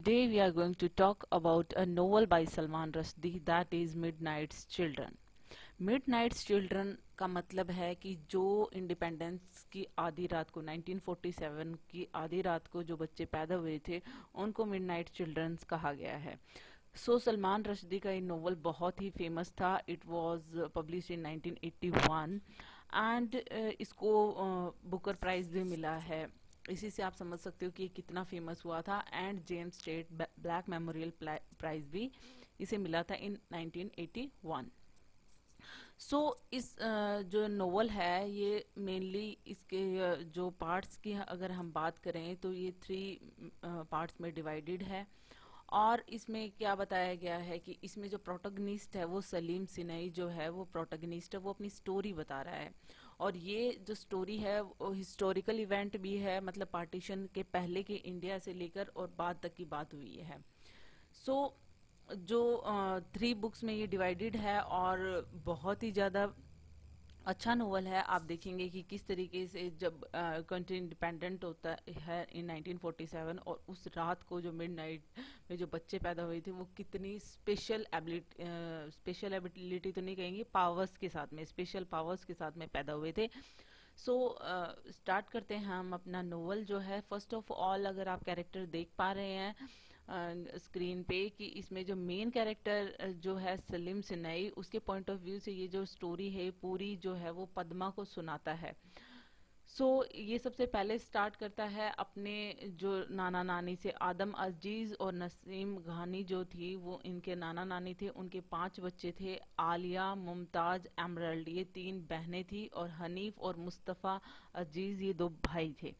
Today we are going to talk about a novel by Salman Rushdie, that is Midnight's Children. Midnights children का मतलब है कि जो independence की आधी रात को 1947 की आधी रात को जो बच्चे पैदा हुए थे उनको मिडनाइट चिल्ड्रंस कहा गया है. सलमान रश्दी का ये नोवेल बहुत ही फेमस था. It was publish in 1981 and इसको बुकर प्राइज भी मिला है. इसी से आप समझ सकते हो कि ये कितना फेमस हुआ था. And James Tait Black Memorial Prize भी इसे मिला था इन 1981. इस जो नोवेल है ये मेनली इसके जो पार्ट्स की अगर हम बात करें तो ये 3 पार्ट्स में डिवाइडेड है. और इसमें क्या बताया गया है कि इसमें जो प्रोटोगनिस्ट है वो सलीम सिनई जो है वो प्रोटोगनिस्ट है, वो अपनी स्टोरी बता रहा है. और ये जो स्टोरी है वो हिस्टोरिकल इवेंट भी है, मतलब पार्टीशन के पहले के इंडिया से लेकर और बाद तक की बात हुई है. सो जो 3 बुक्स में ये डिवाइडेड है और बहुत ही ज़्यादा अच्छा नोवेल है. आप देखेंगे कि किस तरीके से जब कंट्री इंडिपेंडेंट होता है इन 1947 और उस रात को जो मिडनाइट में जो बच्चे पैदा हुए थे वो कितनी स्पेशल एबिलिटी तो नहीं कहेंगे, पावर्स के साथ में, स्पेशल पावर्स के साथ में पैदा हुए थे. स्टार्ट करते हैं हम अपना नोवेल जो है. फर्स्ट ऑफ ऑल अगर आप कैरेक्टर देख पा रहे हैं स्क्रीन पे कि इसमें जो मेन कैरेक्टर जो है सलीम सिनई, उसके पॉइंट ऑफ व्यू से ये जो स्टोरी है पूरी जो है वो पद्मा को सुनाता है. ये सबसे पहले स्टार्ट करता है अपने जो नाना नानी से. आदम अजीज और नसीम घानी जो थी वो इनके नाना नानी थे. उनके 5 बच्चे थे, आलिया, मुमताज, एमरल्ड, ये 3 बहनें थी और हनीफ और मुस्तफ़ा अजीज ये 2 भाई थे.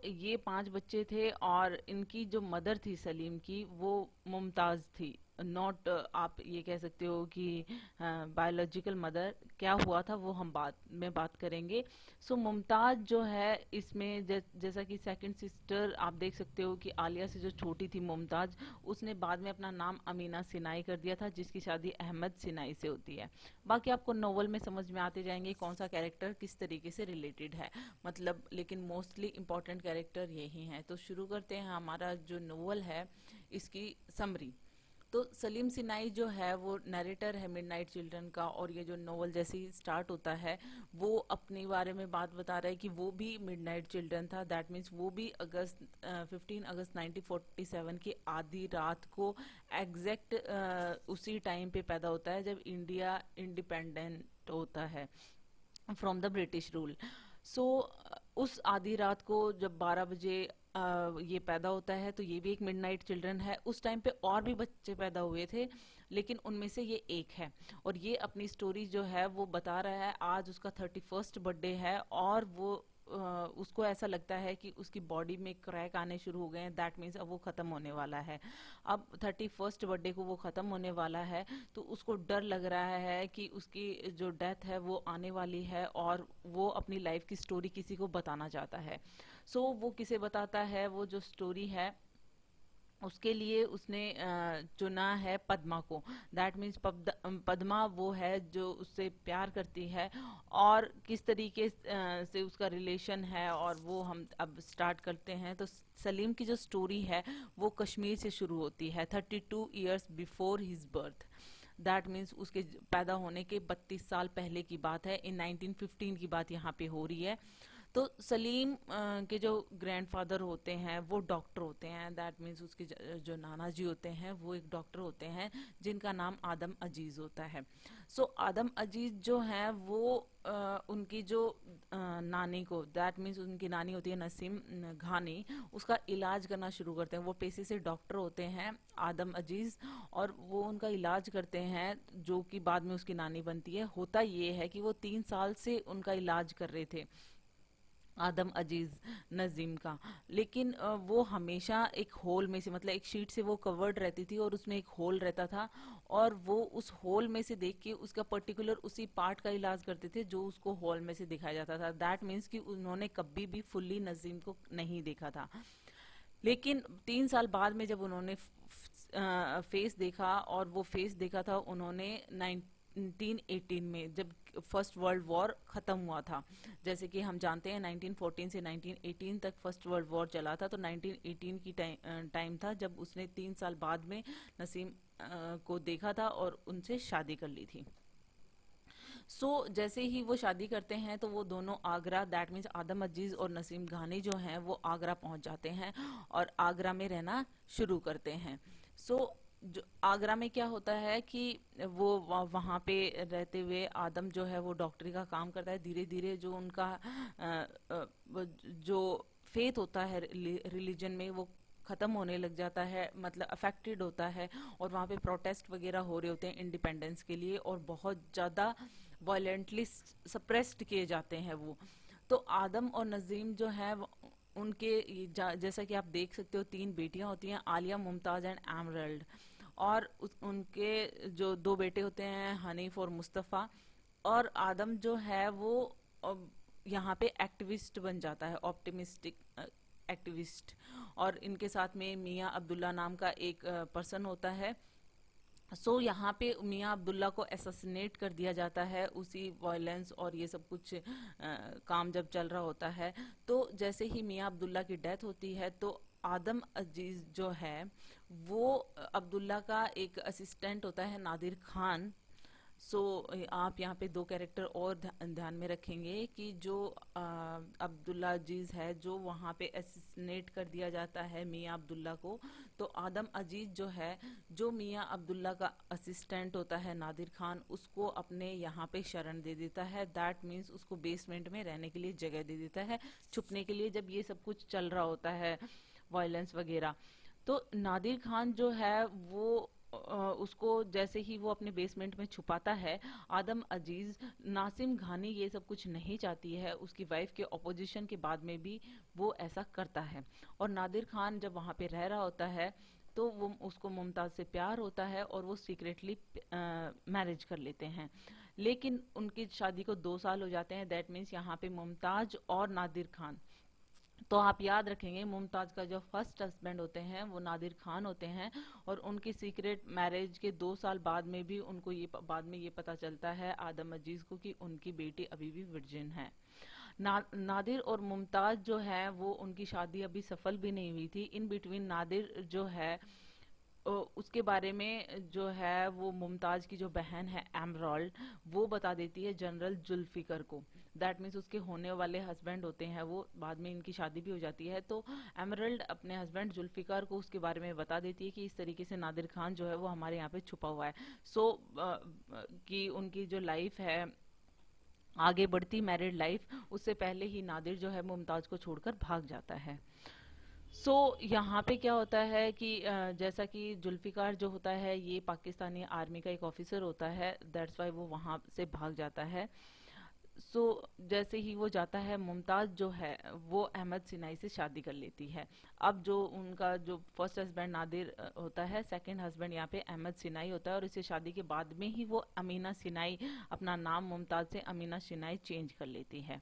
ये 5 बच्चे थे और इनकी जो मदर थी सलीम की वो मुमताज़ थी. नॉट आप ये कह सकते हो कि बायोलॉजिकल मदर. क्या हुआ था वो हम बाद में बात करेंगे. मुमताज़ जो है इसमें जैसा कि सेकंड सिस्टर आप देख सकते हो कि आलिया से जो छोटी थी मुमताज़, उसने बाद में अपना नाम अमीना सिनाई कर दिया था जिसकी शादी अहमद सिनाई से होती है. बाकी आपको नोवेल में समझ में आते जाएंगे कौन सा कैरेक्टर किस तरीके से रिलेटेड है, मतलब लेकिन मोस्टली इंपॉर्टेंट कैरेक्टर यही हैं. तो शुरू करते हैं हमारा जो नोवेल है इसकी समरी. तो सलीम सिनाई जो है वो नरेटर है मिडनाइट चिल्ड्रन का. और ये जो नोवेल जैसे ही स्टार्ट होता है वो अपने बारे में बात बता रहा है कि वो भी मिडनाइट चिल्ड्रन था. दैट मीन्स वो भी 15 अगस्त 1947 की आधी रात को एग्जैक्ट उसी टाइम पे पैदा होता है जब इंडिया इंडिपेंडेंट होता है फ्रॉम द ब्रिटिश रूल. उस आधी रात को जब 12 बजे ये पैदा होता है तो ये भी एक मिडनाइट चिल्ड्रन है. उस टाइम पे और भी बच्चे पैदा हुए थे लेकिन उनमें से ये एक है. और ये अपनी स्टोरी जो है वो बता रहा है. आज उसका 31st बर्थडे है और वो उसको ऐसा लगता है कि उसकी बॉडी में क्रैक आने शुरू हो गए हैं. दैट मीन्स अब वो ख़त्म होने वाला है. अब 31st बर्थडे को वो ख़त्म होने वाला है तो उसको डर लग रहा है कि उसकी जो डेथ है वो आने वाली है और वो अपनी लाइफ की स्टोरी किसी को बताना चाहता है. वो किसे बताता है, वो जो स्टोरी है उसके लिए उसने चुना है पद्मा को. दैट मीन्स पद्मा वो है जो उससे प्यार करती है और किस तरीके से उसका रिलेशन है और वो हम अब स्टार्ट करते हैं. तो सलीम की जो स्टोरी है वो कश्मीर से शुरू होती है 32 years before his birth. That means उसके पैदा होने के 32 साल पहले की बात है. इन 1915 की बात यहाँ पे हो रही है. तो सलीम के जो ग्रैंडफादर होते हैं वो डॉक्टर होते हैं. दैट मीन्स उसके जो नाना जी होते हैं वो एक डॉक्टर होते हैं जिनका नाम आदम अजीज होता है. आदम अजीज जो हैं वो उनकी जो नानी को, दैट मीन्स उनकी नानी होती है नसीम घानी, उसका इलाज करना शुरू करते हैं. वो पेशे से डॉक्टर होते हैं आदम अजीज और वो उनका इलाज करते हैं जो कि बाद में उसकी नानी बनती है. होता ये है कि वो 3 साल से उनका इलाज कर रहे थे आदम अजीज नजीम का. लेकिन वो हमेशा एक होल में से, मतलब एक शीट से वो कवर्ड रहती थी और उसमें एक होल रहता था और वो उस होल में से देख के उसका पर्टिकुलर उसी पार्ट का इलाज करते थे जो उसको होल में से दिखाया जाता था. दैट मीन्स कि उन्होंने कभी भी फुल्ली नजीम को नहीं देखा था. लेकिन 3 साल बाद में जब उन्होंने फेस देखा और वो फेस देखा था उन्होंने 1918 में, जब फर्स्ट वर्ल्ड वॉर ख़त्म हुआ था। जैसे कि हम जानते हैं 1914 से 1918 तक फर्स्ट वर्ल्ड वॉर चला था, तो 1918 की टाइम था जब उसने 3 साल बाद में नसीम को देखा था और उनसे शादी कर ली थी। जैसे ही वो शादी करते हैं तो वो दोनों आगरा, दैट मीन्स आदम अजीज और नसीम घानी जो हैं वो आगरा पहुंच जाते हैं और आगरा में रहना शुरू करते हैं। जो आगरा में क्या होता है कि वो वहाँ पे रहते हुए आदम जो है वो डॉक्टरी का काम करता है। धीरे धीरे जो उनका जो फेथ होता है रिलीजन में, वो ख़त्म होने लग जाता है, मतलब अफेक्टेड होता है। और वहाँ पे प्रोटेस्ट वगैरह हो रहे होते हैं इंडिपेंडेंस के लिए, और बहुत ज़्यादा वायलेंटली सप्रेस्ड किए जाते हैं वो। तो आदम और नजीम जो है उनके जैसा कि आप देख सकते हो 3 बेटियां होती हैं, आलिया, मुमताज एंड एमरल्ड। और उनके जो 2 बेटे होते हैं, हनीफ और मुस्तफ़ा। और आदम जो है वो यहाँ पे एक्टिविस्ट बन जाता है, ऑप्टिमिस्टिक एक्टिविस्ट। और इनके साथ में मियाँ अब्दुल्ला नाम का एक पर्सन होता है। यहाँ पे मियाँ अब्दुल्ला को असैसिनेट कर दिया जाता है, उसी वायलेंस और ये सब कुछ काम जब चल रहा होता है। तो जैसे ही मियाँ अब्दुल्ला की डेथ होती है, तो आदम अजीज जो है वो अब्दुल्ला का एक असिस्टेंट होता है, नादिर खान। सो आप यहाँ पे 2 कैरेक्टर और ध्यान में रखेंगे कि जो अब्दुल्ला अजीज है, जो वहाँ पे असैसिनेट कर दिया जाता है मियाँ अब्दुल्ला को। तो आदम अजीज जो है, जो मियाँ अब्दुल्ला का असिस्टेंट होता है नादिर खान, उसको अपने यहाँ पे शरण दे देता है। दैट मीन्स उसको बेसमेंट में रहने के लिए जगह दे देता है, छुपने के लिए, जब ये सब कुछ चल रहा होता है, वायलेंस वगैरह। तो नादिर खान जो है वो उसको जैसे ही वो अपने बेसमेंट में छुपाता है, आदम अजीज, नासिम घानी ये सब कुछ नहीं चाहती है, उसकी वाइफ के ऑपोजिशन के बाद में भी वो ऐसा करता है। और नादिर खान जब वहाँ पे रह रहा होता है, तो वो उसको मुमताज़ से प्यार होता है और वो सीक्रेटली मैरिज कर लेते हैं। लेकिन उनकी शादी को 2 साल हो जाते हैं। दैट मीन्स यहाँ पे मुमताज और नादिर खान, तो आप याद रखेंगे मुमताज का जो फर्स्ट हस्बैंड होते हैं वो नादिर खान होते हैं। और उनकी सीक्रेट मैरिज के 2 साल बाद में भी उनको ये बाद में ये पता चलता है आदम अजीज को कि उनकी बेटी अभी भी वर्जिन है। नादिर और मुमताज जो है वो, उनकी शादी अभी सफल भी नहीं हुई थी। इन बिटवीन नादिर जो है उसके बारे में जो है वो मुमताज की जो बहन है एमरल्ड, वो बता देती है जनरल जुल्फिकर को। दैट मीन्स उसके होने वाले हस्बैंड होते हैं वो, बाद में इनकी शादी भी हो जाती है। तो एमरल्ड अपने हस्बैंड जुल्फिकार को उसके बारे में बता देती है कि इस तरीके से नादिर खान जो है वो हमारे यहाँ पे छुपा हुआ है। कि उनकी जो लाइफ है आगे बढ़ती, मैरिड लाइफ, उससे पहले ही नादिर जो है मुमताज को छोड़कर भाग जाता है। यहाँ पे क्या होता है कि जैसा कि जुल्फिकार जो होता है ये पाकिस्तानी आर्मी का एक ऑफिसर होता है, दैट्स वाई वो वहाँ से भाग जाता है। सो जैसे ही वो जाता है, मुमताज जो है वो अहमद सिनाई से शादी कर लेती है। अब जो उनका जो फर्स्ट हस्बैंड नादिर होता है, सेकंड हस्बैंड यहाँ पे अहमद सिनाई होता है। और इसे शादी के बाद में ही वो अमीना सिनाई, अपना नाम मुमताज से अमीना सिनाई चेंज कर लेती है।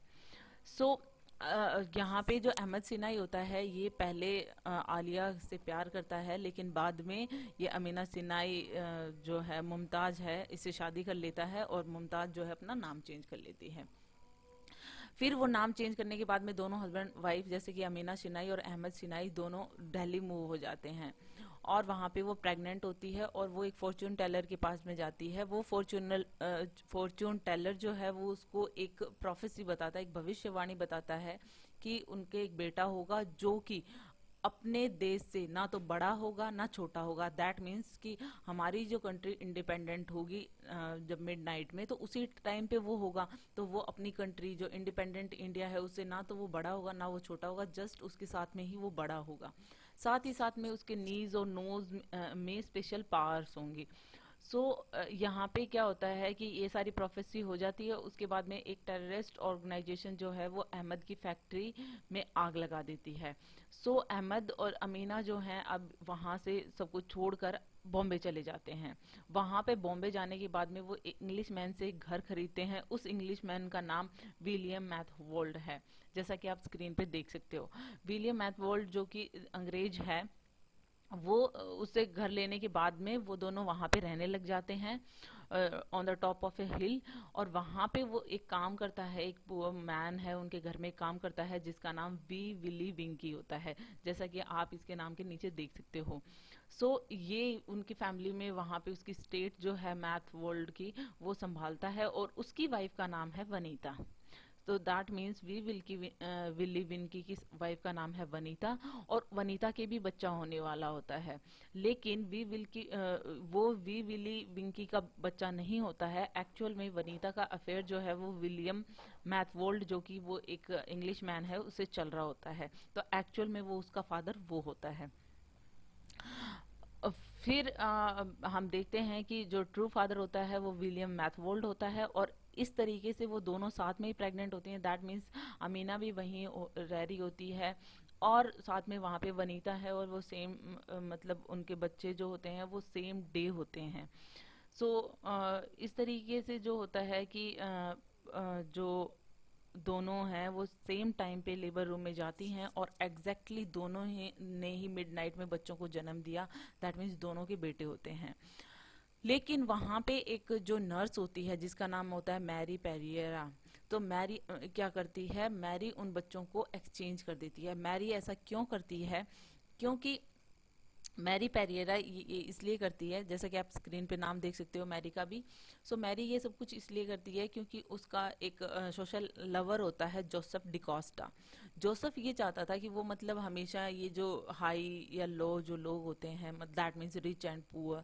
सो यहाँ पे जो अहमद सिनाई होता है ये पहले आलिया से प्यार करता है, लेकिन बाद में ये अमीना सिनाई जो है मुमताज है, इससे शादी कर लेता है। और मुमताज जो है अपना नाम चेंज कर लेती है। फिर वो नाम चेंज करने के बाद में दोनों हस्बैंड वाइफ, जैसे कि अमीना सिनाई और अहमद सिनाई, दोनों दिल्ली मूव हो जाते हैं। और वहाँ पे वो प्रेग्नेंट होती है और वो एक फॉर्च्यून टेलर के पास में जाती है। वो फॉर्च्यून टेलर जो है वो उसको एक प्रोफेसी बताता है, एक भविष्यवाणी बताता है कि उनके एक बेटा होगा जो कि अपने देश से ना तो बड़ा होगा ना छोटा होगा। दैट मीन्स कि हमारी जो कंट्री इंडिपेंडेंट होगी जब मिड नाइट में, तो उसी टाइम पे वो होगा। तो वो अपनी कंट्री जो इंडिपेंडेंट इंडिया है उससे ना तो वो बड़ा होगा ना वो छोटा होगा, जस्ट उसके साथ में ही वो बड़ा होगा। साथ ही साथ में उसके नीज और नोज में स्पेशल पावर्स होंगी। यहाँ पे क्या होता है कि ये सारी प्रोफेसी हो जाती है। उसके बाद में एक टेररिस्ट ऑर्गेनाइजेशन जो है वो अहमद की फैक्ट्री में आग लगा देती है। अहमद और अमीना जो हैं अब वहाँ से सब कुछ छोड़कर बॉम्बे चले जाते हैं। वहाँ पे बॉम्बे जाने के बाद में वो इंग्लिश मैन से एक घर खरीदते हैं। उस इंग्लिश मैन का नाम विलियम मैथवोल्ड है, जैसा कि आप स्क्रीन पे देख सकते हो। विलियम मैथवोल्ड जो कि अंग्रेज है, वो उससे घर लेने के बाद में वो दोनों वहाँ पे रहने लग जाते हैं। ऑन द टॉप ऑफ ए हिल, और वहां पे वो एक काम करता है, एक पुअर मैन है उनके घर में काम करता है जिसका नाम वी विली विंकी होता है, जैसा कि आप इसके नाम के नीचे देख सकते हो। ये उनकी फैमिली में वहां पे उसकी स्टेट जो है मैथ वर्ल्ड की वो संभालता है, और उसकी वाइफ का नाम है वनीता। तो that means Wee Willie Winkie की वाइफ का नाम है वनीता, और वनीता के भी बच्चा होने वाला होता है। लेकिन वो वी विली विंकी का बच्चा नहीं होता है। एक्चुअल में वनीता का अफेयर जो है वो विलियम मैथवोल्ड, जो कि वो एक इंग्लिश मैन है, उससे चल रहा होता है। तो एक्चुअल में वो उसका फादर वो होता है। फिर हम देखते हैं कि जो ट्रू फादर होता है वो विलियम मैथवोल्ड होता है, और इस तरीके से वो दोनों साथ में ही प्रेग्नेंट होती हैं। दैट मीन्स अमीना भी वहीं रह रही होती है, और साथ में वहाँ पे वनीता है, और वो सेम मतलब उनके बच्चे जो होते हैं वो सेम डे होते हैं। इस तरीके से जो होता है कि जो दोनों हैं वो सेम टाइम पे लेबर रूम में जाती हैं, और एग्जैक्टली दोनों ही ने ही मिडनाइट में बच्चों को जन्म दिया। दैट मीन्स दोनों के बेटे होते हैं। लेकिन वहां पे एक जो नर्स होती है जिसका नाम होता है मैरी पेरियरा, तो मैरी क्या करती है, मैरी उन बच्चों को एक्सचेंज कर देती है। मैरी ऐसा क्यों करती है? क्योंकि मैरी पेरियरा ये इसलिए करती है, जैसा कि आप स्क्रीन पे नाम देख सकते हो मैरी का भी। मैरी ये सब कुछ इसलिए करती है क्योंकि उसका एक सोशल लवर होता है, जोसेफ डिकोस्टा। जोसेफ ये चाहता था कि वो मतलब हमेशा ये जो हाई या लो जो लोग होते हैं, that means rich and poor,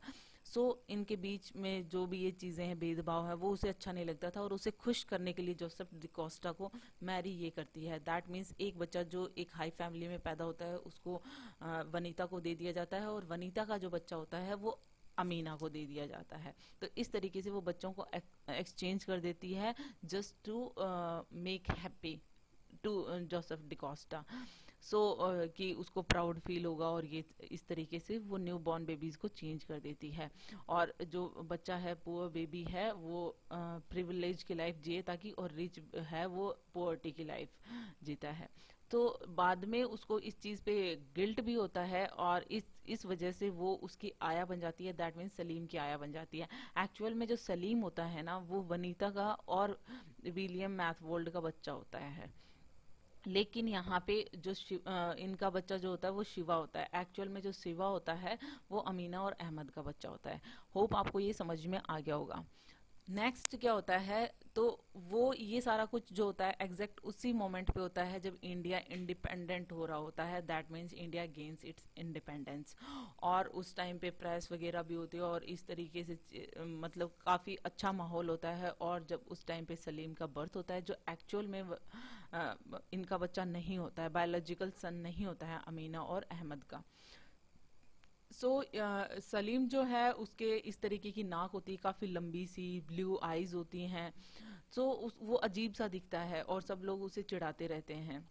इनके बीच में जो भी ये चीज़ें हैं, भेदभाव है, वो उसे अच्छा नहीं लगता था, और उसे खुश करने के लिए जोसेफ डिकोस्टा को मैरी ये करती है। दैट मीन्स एक बच्चा जो एक हाई फैमिली में पैदा होता है उसको वनीता को दे दिया जाता है, और वनीता का जो बच्चा होता है वो अमीना को दे दिया जाता है। तो इस तरीके से वो बच्चों को एक्सचेंज कर देती है, just to make happy to Joseph D'Costa. कि उसको प्राउड फील होगा, और ये इस तरीके से वो न्यू बॉर्न बेबीज को चेंज कर देती है। और जो बच्चा है पुअर बेबी है वो प्रिविलेज की लाइफ जिए ताकि, और रिच है वो पुअर्टी की लाइफ जीता है। तो बाद में उसको इस चीज पे गिल्ट भी होता है, और इस वजह से वो उसकी आया बन जाती है। दैट मीन्स सलीम की आया बन जाती है। एक्चुअल में जो सलीम होता है ना, वो वनीता का और विलियम मैथवोल्ड का बच्चा होता है। लेकिन यहाँ पे जो इनका बच्चा जो होता है वो शिवा होता है। एक्चुअल में जो शिवा होता है वो अमीना और अहमद का बच्चा होता है। होप आपको ये समझ में आ गया होगा। नेक्स्ट क्या होता है, तो वो ये सारा कुछ जो होता है एग्जैक्ट उसी मोमेंट पे होता है जब इंडिया इंडिपेंडेंट हो रहा होता है। That means India gains it's independence, और उस टाइम पे प्रेस वगैरह भी होती है, और इस तरीके से मतलब काफ़ी अच्छा माहौल होता है। और जब उस टाइम पे सलीम का बर्थ होता है, जो एक्चुअल में इनका बच्चा नहीं होता है, बायोलॉजिकल सन नहीं होता है अमीना और अहमद का। सलीम जो है उसके इस तरीके की नाक होती है, काफ़ी लंबी सी, ब्लू आईज होती हैं। वो अजीब सा दिखता है, और सब लोग उसे चिढ़ाते रहते हैं।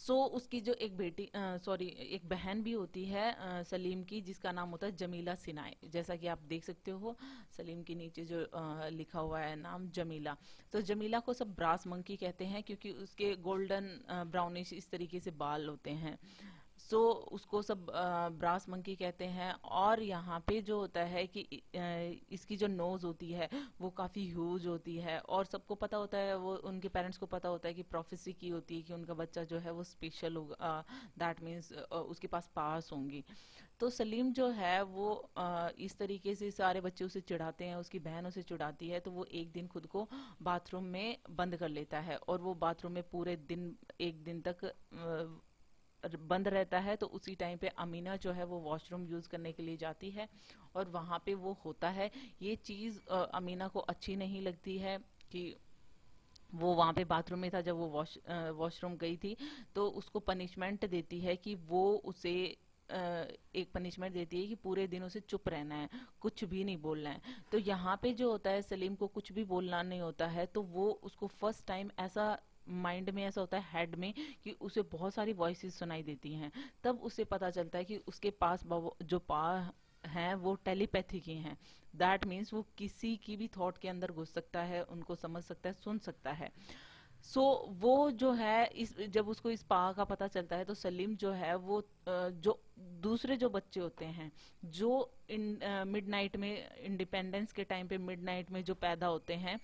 उसकी जो एक बेटी सॉरी एक बहन भी होती है सलीम की, जिसका नाम होता है जमीला सिनाई। जैसा कि आप देख सकते हो सलीम के नीचे जो लिखा हुआ है नाम जमीला। तो जमीला को सब ब्रास मंकी कहते हैं, क्योंकि उसके गोल्डन ब्राउनिश इस तरीके से बाल होते हैं। उसको सब ब्रास मंकी कहते हैं। और यहाँ पे जो होता है कि इसकी जो नोज होती है वो काफ़ी ह्यूज होती है, और सबको पता होता है, वो उनके पेरेंट्स को पता होता है कि प्रोफेसी की होती है कि उनका बच्चा जो है वो स्पेशल होगा। दैट मीन्स उसके पास पास होंगी। तो सलीम जो है वो इस तरीके से सारे बच्चे उसे चिढ़ाते हैं, उसकी बहन उसे चिढ़ाती है, तो वो एक दिन खुद को बाथरूम में बंद कर लेता है, और वो बाथरूम में पूरे दिन एक दिन तक बंद रहता है। तो उसी टाइम पे अमीना जो है वो वॉशरूम यूज करने के लिए जाती है, और वहां पे वो होता है। ये चीज अमीना को अच्छी नहीं लगती है कि वो वहां पे बाथरूम में था जब वो वॉशरूम गई थी। तो उसको पनिशमेंट देती है कि वो उसे एक पनिशमेंट देती है कि पूरे दिन उसे चुप रहना है, कुछ भी नहीं बोलना है। तो यहाँ पे जो होता है सलीम को कुछ भी बोलना नहीं होता है, तो वो उसको फर्स्ट टाइम ऐसा माइंड में ऐसा होता है, हेड में, कि उसे बहुत सारी वॉइसेस सुनाई देती हैं। तब उसे पता चलता है कि उसके पास जो पा हैं वो टेलीपैथी की हैं। दैट मीन्स वो किसी की भी थॉट के अंदर घुस सकता है, उनको समझ सकता है, सुन सकता है। वो जो है इस जब उसको इस पा का पता चलता है, तो सलीम जो है वो जो दूसरे जो बच्चे होते हैं जो मिडनाइट में, इंडिपेंडेंस के टाइम पे मिडनाइट में जो पैदा होते हैं,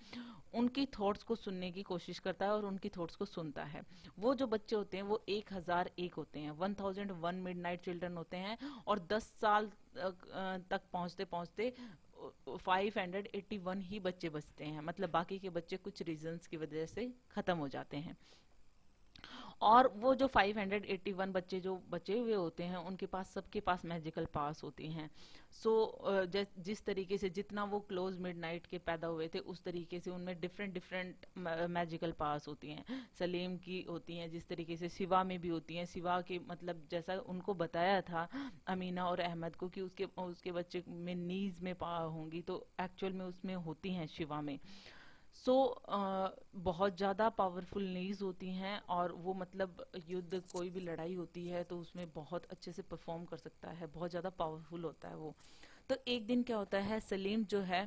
उनकी थॉट्स को सुनने की कोशिश करता है और उनकी थॉट्स को सुनता है। वो जो बच्चे होते हैं वो 1001 होते हैं, 1001 मिडनाइट चिल्ड्रन होते हैं। और 10 साल तक पहुंचते पहुंचते 581 ही बच्चे बचते हैं, मतलब बाकी के बच्चे कुछ रीजंस की वजह से खत्म हो जाते हैं। और वो जो 581 बच्चे जो बचे हुए होते हैं, उनके पास, सबके पास मैजिकल पास होती हैं। सो जिस तरीके से जितना वो क्लोज मिडनाइट के पैदा हुए थे, उस तरीके से उनमें डिफरेंट डिफरेंट मैजिकल पास होती हैं। सलीम की होती हैं, जिस तरीके से शिवा में भी होती हैं। शिवा के मतलब जैसा उनको बताया था अमीना और अहमद को कि उसके उसके बच्चे में नीज में पा होंगी, तो एक्चुअल में उसमें होती हैं शिवा में। सो बहुत ज़्यादा पावरफुल नीज होती हैं, और वो मतलब युद्ध, कोई भी लड़ाई होती है तो उसमें बहुत अच्छे से परफॉर्म कर सकता है, बहुत ज़्यादा पावरफुल होता है वो। तो एक दिन क्या होता है, सलीम जो है,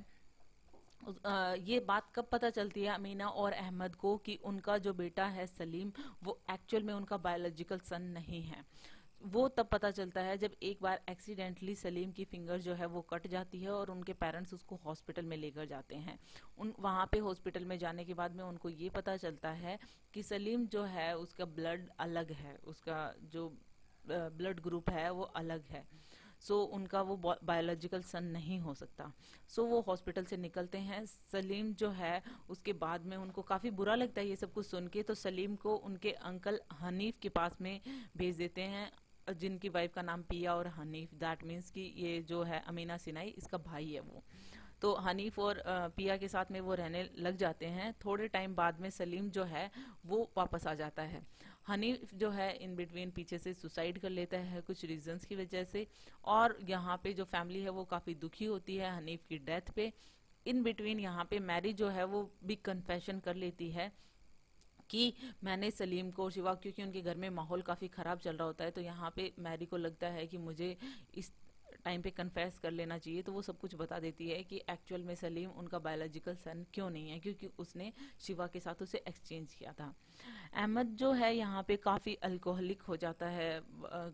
ये बात कब पता चलती है अमीना और अहमद को कि उनका जो बेटा है सलीम, वो एक्चुअल में उनका बायोलॉजिकल सन नहीं है। वो तब पता चलता है जब एक बार एक्सीडेंटली सलीम की फिंगर जो है वो कट जाती है, और उनके पेरेंट्स उसको हॉस्पिटल में लेकर जाते हैं। उन वहाँ पे हॉस्पिटल में जाने के बाद में उनको ये पता चलता है कि सलीम जो है उसका ब्लड अलग है, उसका जो ब्लड ग्रुप है वो अलग है। सो उनका वो बायोलॉजिकल सन नहीं हो सकता। सो वो हॉस्पिटल से निकलते हैं। सलीम जो है, उसके बाद में उनको काफ़ी बुरा लगता है ये सब कुछ सुन के, तो सलीम को उनके अंकल हनीफ के पास में भेज देते हैं, जिनकी वाइफ का नाम पिया और हनीफ, दैट मीन्स कि ये जो है अमीना सिनाई, इसका भाई है वो। तो हनीफ और पिया के साथ में वो रहने लग जाते हैं। थोड़े टाइम बाद में सलीम जो है वो वापस आ जाता है। हनीफ जो है इन बिटवीन पीछे से सुसाइड कर लेता है कुछ रीजंस की वजह से, और यहाँ पे जो फैमिली है वो काफ़ी दुखी होती है हनीफ की डेथ पे। इन बिटवीन यहाँ पे मैरी जो है वो भी कन्फेशन कर लेती है कि मैंने सलीम को, शिवा, क्योंकि उनके घर में माहौल काफ़ी ख़राब चल रहा होता है, तो यहाँ पे मैरी को लगता है कि मुझे इस टाइम पे कन्फेस कर लेना चाहिए। तो वो सब कुछ बता देती है कि एक्चुअल में सलीम उनका बायोलॉजिकल सन क्यों नहीं है, क्योंकि उसने शिवा के साथ उसे एक्सचेंज किया था। अहमद जो है यहाँ पे काफ़ी अल्कोहलिक हो जाता है,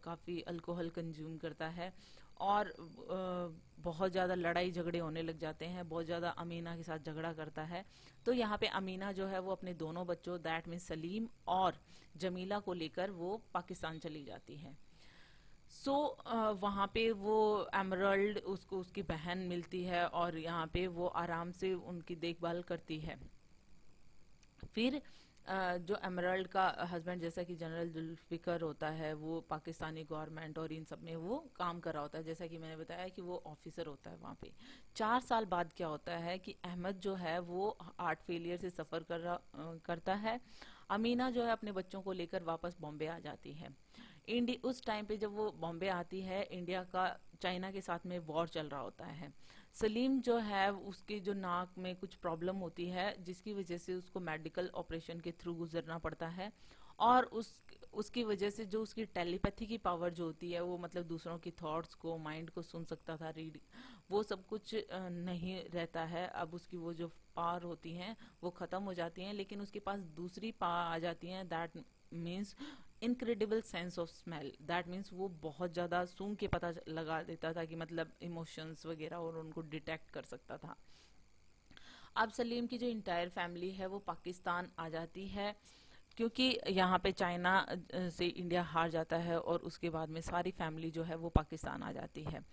काफ़ी अल्कोहल कंज्यूम करता है, और बहुत ज़्यादा लड़ाई झगड़े होने लग जाते हैं, बहुत ज़्यादा अमीना के साथ झगड़ा करता है। तो यहाँ पे अमीना जो है वो अपने दोनों बच्चों, दैट मीन्स सलीम और जमीला को लेकर वो पाकिस्तान चली जाती है। सो वहाँ पे वो एमरल्ड, उसको उसकी बहन मिलती है, और यहाँ पे वो आराम से उनकी देखभाल करती है। फिर जो एमरल्ड का हस्बैंड, जैसा कि जनरल जुल्फिकर होता है, वो पाकिस्तानी गवर्नमेंट और इन सब में वो काम कर रहा होता है, जैसा कि मैंने बताया कि वो ऑफिसर होता है वहाँ पे। 4 साल बाद क्या होता है कि अहमद जो है वो हार्ट फेलियर से सफ़र करता है। अमीना जो है अपने बच्चों को लेकर वापस बॉम्बे आ जाती है। इंडिया, उस टाइम पे जब वो बॉम्बे आती है, इंडिया का चाइना के साथ में वॉर चल रहा होता है। सलीम जो है उसकी जो नाक में कुछ प्रॉब्लम होती है, जिसकी वजह से उसको मेडिकल ऑपरेशन के थ्रू गुजरना पड़ता है। और उसकी वजह से जो उसकी टेलीपैथी की पावर जो होती है, वो मतलब दूसरों की थॉट्स को, माइंड को सुन सकता था, रीड, वो सब कुछ नहीं रहता है। अब उसकी वो जो पावर होती हैं वो ख़त्म हो जाती हैं, लेकिन उसके पास दूसरी पावर आ जाती हैं, that means incredible sense of smell. That means वो बहुत ज़्यादा सूंघ के पता लगा देता था कि मतलब इमोशंस वगैरह, और उनको डिटेक्ट कर सकता था। अब सलीम की जो इंटायर फैमिली है वो पाकिस्तान आ जाती है, क्योंकि यहाँ पे चाइना से इंडिया हार जाता है, और उसके बाद में सारी फैमिली जो है वो पाकिस्तान आ जाती है।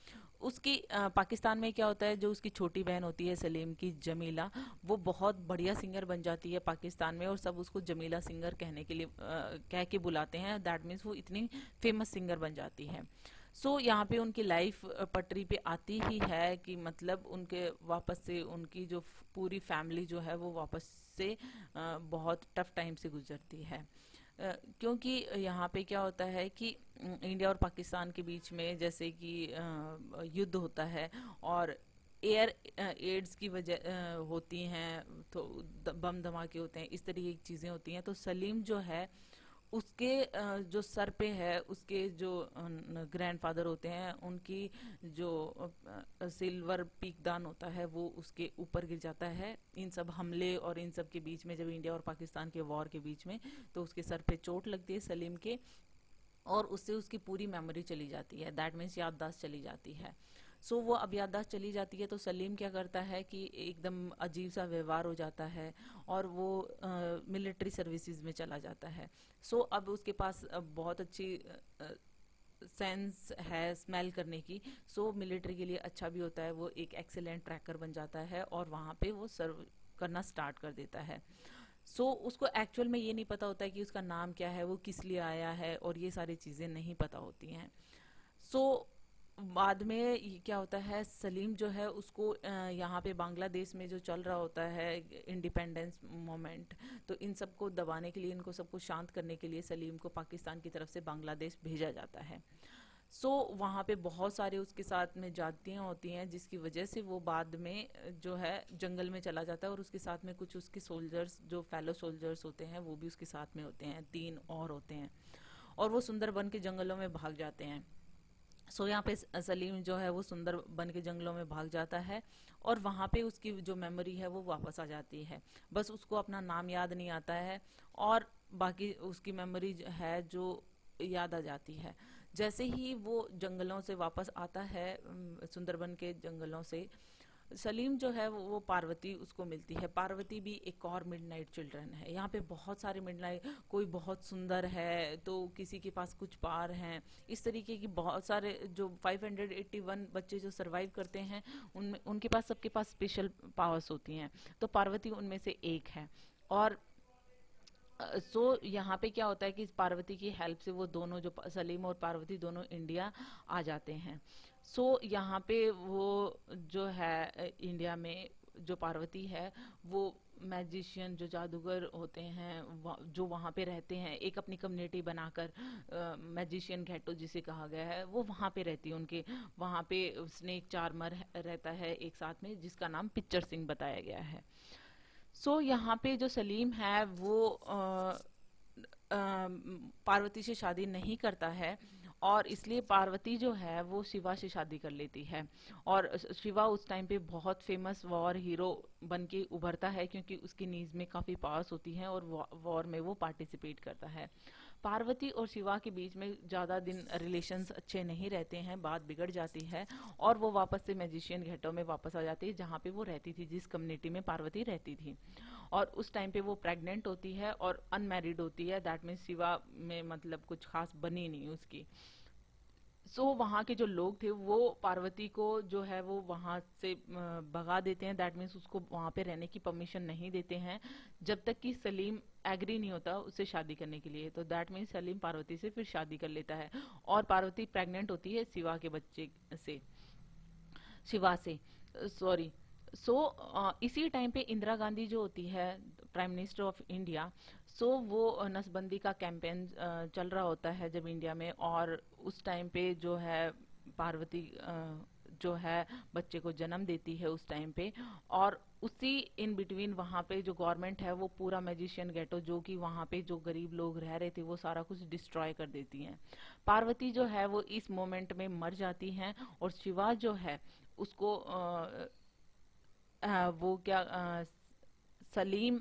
उसकी पाकिस्तान में क्या होता है, जो उसकी छोटी बहन होती है सलीम की, जमीला, वो बहुत बढ़िया सिंगर बन जाती है पाकिस्तान में, और सब उसको जमीला सिंगर कहने के लिए कह के बुलाते हैं। दैट मीन्स वो इतनी फेमस सिंगर बन जाती है। सो यहाँ पे उनकी लाइफ पटरी पे आती ही है, कि मतलब उनके वापस से उनकी जो पूरी फैमिली जो है वो वापस से बहुत टफ टाइम से गुजरती है। क्योंकि यहाँ पे क्या होता है कि इंडिया और पाकिस्तान के बीच में जैसे कि युद्ध होता है, और एयर एड्स की वजह होती हैं, तो बम धमाके होते हैं, इस तरीके की चीज़ें होती हैं। तो सलीम जो है उसके जो सर पे है, उसके जो ग्रैंडफादर होते हैं, उनकी जो सिल्वर पीकदान होता है वो उसके ऊपर गिर जाता है। इन सब हमले और इन सब के बीच में, जब इंडिया और पाकिस्तान के वॉर के बीच में, तो उसके सर पे चोट लगती है सलीम के, और उससे उसकी पूरी मेमोरी चली जाती है, दैट मीन्स याददाश्त चली जाती है। सो वो अब याददाश्त चली जाती है, तो सलीम क्या करता है कि एकदम अजीब सा व्यवहार हो जाता है और वो मिलिट्री सर्विसेज में चला जाता है। सो अब उसके पास बहुत अच्छी सेंस है स्मेल करने की। सो मिलिट्री के लिए अच्छा भी होता है, वो एक एक्सीलेंट ट्रैकर बन जाता है और वहाँ पे वो सर्व करना स्टार्ट कर देता है। उसको एक्चुअल में ये नहीं पता होता है कि उसका नाम क्या है, वो किस लिए आया है, और ये सारी चीज़ें नहीं पता होती हैं। सो बाद में क्या होता है, सलीम जो है उसको यहाँ पे बांग्लादेश में जो चल रहा होता है इंडिपेंडेंस मोमेंट, तो इन सबको दबाने के लिए, इनको सबको शांत करने के लिए सलीम को पाकिस्तान की तरफ से बांग्लादेश भेजा जाता है। वहाँ पे बहुत सारे उसके साथ में जातियाँ होती हैं, जिसकी वजह से वो बाद में जो है जंगल में चला जाता है, और उसके साथ में कुछ उसके सोल्जर्स जो फेलो सोल्जर्स होते हैं वो भी उसके साथ में होते हैं, 3 और होते हैं, और वो सुंदरबन के जंगलों में भाग जाते हैं। यहाँ पे सलीम जो है वो सुंदरबन के जंगलों में भाग जाता है, और वहाँ पे उसकी जो मेमोरी है वो वापस आ जाती है। बस उसको अपना नाम याद नहीं आता है, और बाकी उसकी मेमोरी है जो याद आ जाती है। जैसे ही वो जंगलों से वापस आता है, सुंदरबन के जंगलों से, सलीम जो है वो पार्वती उसको मिलती है। पार्वती भी एक और मिडनाइट चिल्ड्रन है। यहाँ पे बहुत सारे मिडनाइट, कोई बहुत सुंदर है तो किसी के पास कुछ पार हैं, इस तरीके की बहुत सारे जो 581 बच्चे जो सरवाइव करते हैं, उनमें उनके पास सबके पास स्पेशल पावर्स होती हैं। तो पार्वती उनमें से एक है। और यहाँ पे क्या होता है कि पार्वती की हेल्प से वो दोनों जो सलीम और पार्वती दोनों इंडिया आ जाते हैं। यहाँ पे वो जो है इंडिया में जो पार्वती है वो मैजिशियन जो जादूगर होते हैं जो वहाँ पे रहते हैं, एक अपनी कम्युनिटी बनाकर, मैजिशियन घेटो जिसे कहा गया है, वो वहाँ पे रहती है। उनके वहाँ पे स्नेक चार्मर रहता है एक साथ में, जिसका नाम पिक्चर सिंह बताया गया है। यहाँ पे जो सलीम है वो पार्वती से शादी नहीं करता है, और इसलिए पार्वती जो है वो शिवा से शादी कर लेती है। और शिवा उस टाइम पे बहुत फेमस वॉर हीरो बन के उभरता है, क्योंकि उसकी नीज में काफ़ी पावर्स होती हैं और वॉर में वो पार्टिसिपेट करता है। पार्वती और शिवा के बीच में ज़्यादा दिन रिलेशंस अच्छे नहीं रहते हैं, बात बिगड़ जाती है, और वो वापस से मैजिशियन घेटो में वापस आ जाती है, जहाँ पे वो रहती थी, जिस कम्युनिटी में पार्वती रहती थी। और उस टाइम पे वो प्रेग्नेंट होती है और अनमैरिड होती है, दैट मीन्स शिवा में मतलब कुछ खास बनी नहीं उसकी। वहाँ के जो लोग थे वो पार्वती को जो है वो वहाँ से भगा देते हैं, दैट मीन्स उसको वहाँ पे रहने की परमिशन नहीं देते हैं, जब तक कि सलीम एग्री नहीं होता उससे शादी करने के लिए। तो दैट मीन्स सलीम पार्वती से फिर शादी कर लेता है, और पार्वती प्रेग्नेंट होती है शिवा के बच्चे से, शिवा से, सॉरी। इसी टाइम पे इंदिरा गांधी जो होती है प्राइम मिनिस्टर ऑफ इंडिया, वो नसबंदी का कैंपेन चल रहा होता है जब इंडिया में, और उस टाइम पे जो है पार्वती जो है बच्चे को जन्म देती है उस टाइम पे। और उसी इन बिटवीन वहाँ पे जो गवर्नमेंट है वो पूरा मैजिशियन गेटो, जो कि वहाँ पे जो गरीब लोग रह रहे थे, वो सारा कुछ डिस्ट्रॉय कर देती हैं। पार्वती जो है वो इस मोमेंट में मर जाती हैं, और शिवा जो है उसको वो क्या सलीम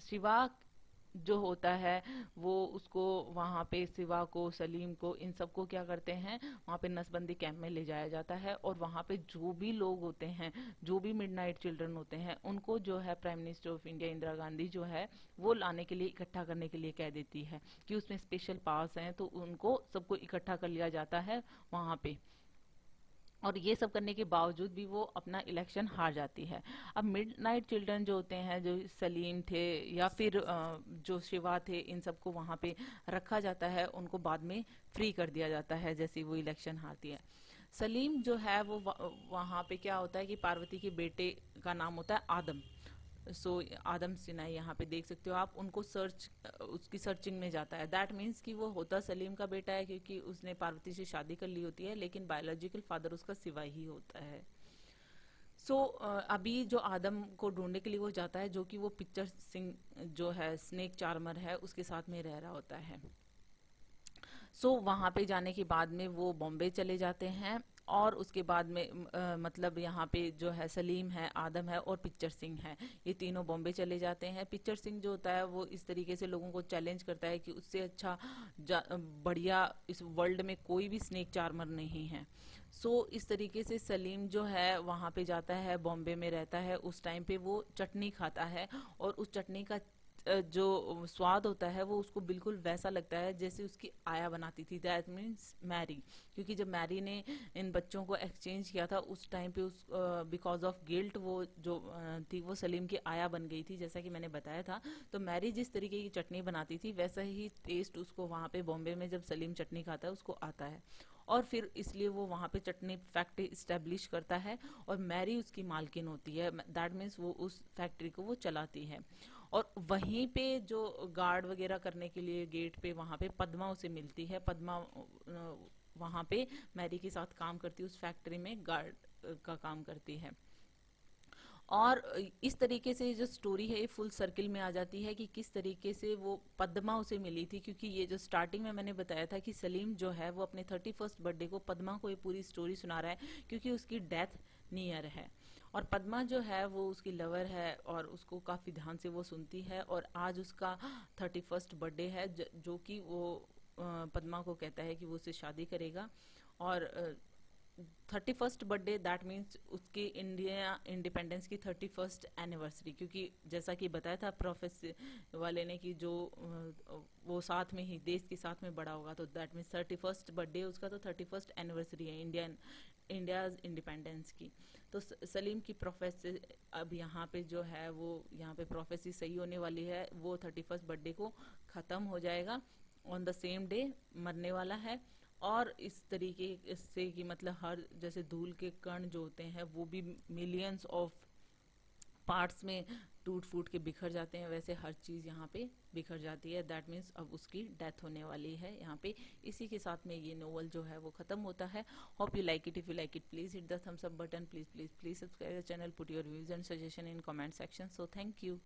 शिवा जो होता है वो उसको वहाँ पे शिवा को, सलीम को, इन सबको क्या करते हैं, वहाँ पे नसबंदी कैंप में ले जाया जाता है, और वहाँ पे जो भी लोग होते हैं, जो भी मिडनाइट चिल्ड्रन होते हैं, उनको जो है prime minister of India Indira Gandhi जो है वो लाने के लिए, इकट्ठा करने के लिए कह देती है कि उसमें स्पेशल पावर्स हैं, तो उनको सबको इकट्ठा कर लिया जाता है वहाँ पे। और ये सब करने के बावजूद भी वो अपना इलेक्शन हार जाती है। अब मिडनाइट चिल्ड्रन जो होते हैं, जो सलीम थे या फिर जो शिवा थे, इन सबको वहाँ पे रखा जाता है, उनको बाद में फ्री कर दिया जाता है जैसे वो इलेक्शन हारती है। सलीम जो है वो वहाँ पे क्या होता है कि पार्वती के बेटे का नाम होता है आदम। आदम सिन्हा यहाँ पे देख सकते हो आप, उनको उसकी सर्चिंग में जाता है, दैट मीन्स कि वो होता सलीम का बेटा है, क्योंकि उसने पार्वती से शादी कर ली होती है, लेकिन बायोलॉजिकल फादर उसका शिवा ही होता है। अभी जो आदम को ढूंढने के लिए वो जाता है, जो कि वो पिक्चर सिंह जो है स्नेक चार्मर है उसके साथ में रह रहा होता है। वहाँ पे जाने के बाद में वो बॉम्बे चले जाते हैं, और उसके बाद में मतलब यहाँ पे जो है सलीम है, आदम है और पिक्चर सिंह है, ये तीनों बॉम्बे चले जाते हैं। पिक्चर सिंह जो होता है वो इस तरीके से लोगों को चैलेंज करता है कि उससे अच्छा बढ़िया इस वर्ल्ड में कोई भी स्नेक चार्मर नहीं है। इस तरीके से सलीम जो है वहाँ पे जाता है, बॉम्बे में रहता है। उस टाइम पे वो चटनी खाता है और उस चटनी का जो स्वाद होता है वो उसको बिल्कुल वैसा लगता है जैसे उसकी आया बनाती थी, दैट मीन्स मैरी। क्योंकि जब मैरी ने इन बच्चों को एक्सचेंज किया था उस टाइम पे उस बिकॉज ऑफ गिल्ट वो जो थी वो सलीम की आया बन गई थी, जैसा कि मैंने बताया था। तो मैरी जिस तरीके की चटनी बनाती थी वैसा ही टेस्ट उसको वहाँ पे बॉम्बे में जब सलीम चटनी खाता है उसको आता है। और फिर इसलिए वो वहाँ पे चटनी फैक्ट्री इस्टेब्लिश करता है और मैरी उसकी मालकिन होती है, दैट मीन्स वो उस फैक्ट्री को वो चलाती है। और वहीं पे जो गार्ड वगैरह करने के लिए गेट पे वहाँ पे पद्मा उसे मिलती है। पद्मा वहाँ पे मैरी के साथ काम करती है, उस फैक्ट्री में गार्ड का काम करती है। और इस तरीके से जो स्टोरी है ये फुल सर्किल में आ जाती है कि किस तरीके से वो पद्मा उसे मिली थी। क्योंकि ये जो स्टार्टिंग में मैंने बताया था कि सलीम जो है वो अपने 31st बर्थडे को पद्मा को ये पूरी स्टोरी सुना रहा है क्योंकि उसकी डेथ नियर है। और पद्मा जो है वो उसकी लवर है और उसको काफ़ी ध्यान से वो सुनती है। और आज उसका 31st बर्थडे है, जो कि वो पद्मा को कहता है कि वो उससे शादी करेगा। और 31st बर्थडे दैट मीन्स उसके इंडिया इंडिपेंडेंस की 31st एनिवर्सरी। क्योंकि जैसा कि बताया था प्रोफेसर वाले ने कि जो वो साथ में ही देश के साथ में बड़ा होगा, तो दैट मीन्स 31st बर्थडे उसका, तो 31st एनिवर्सरी है इंडियाज इंडिपेंडेंस की। तो सलीम की प्रोफेसर अब यहाँ पे जो है वो यहाँ पे प्रोफेसी सही होने वाली है। वो 31st बर्थडे को ख़त्म हो जाएगा, ऑन द सेम डे मरने वाला है। और इस तरीके से कि मतलब हर जैसे धूल के कण जो होते हैं वो भी मिलियंस ऑफ पार्ट्स में टूट फूट के बिखर जाते हैं, वैसे हर चीज़ यहाँ पे बिखर जाती है। दैट मीन्स अब उसकी डेथ होने वाली है यहाँ पे। इसी के साथ में ये नोवेल जो है वो ख़त्म होता है। Hope you like it. If you like it please hit the thumbs up button, please please please subscribe the channel, put your views and suggestion in comment section. So thank you.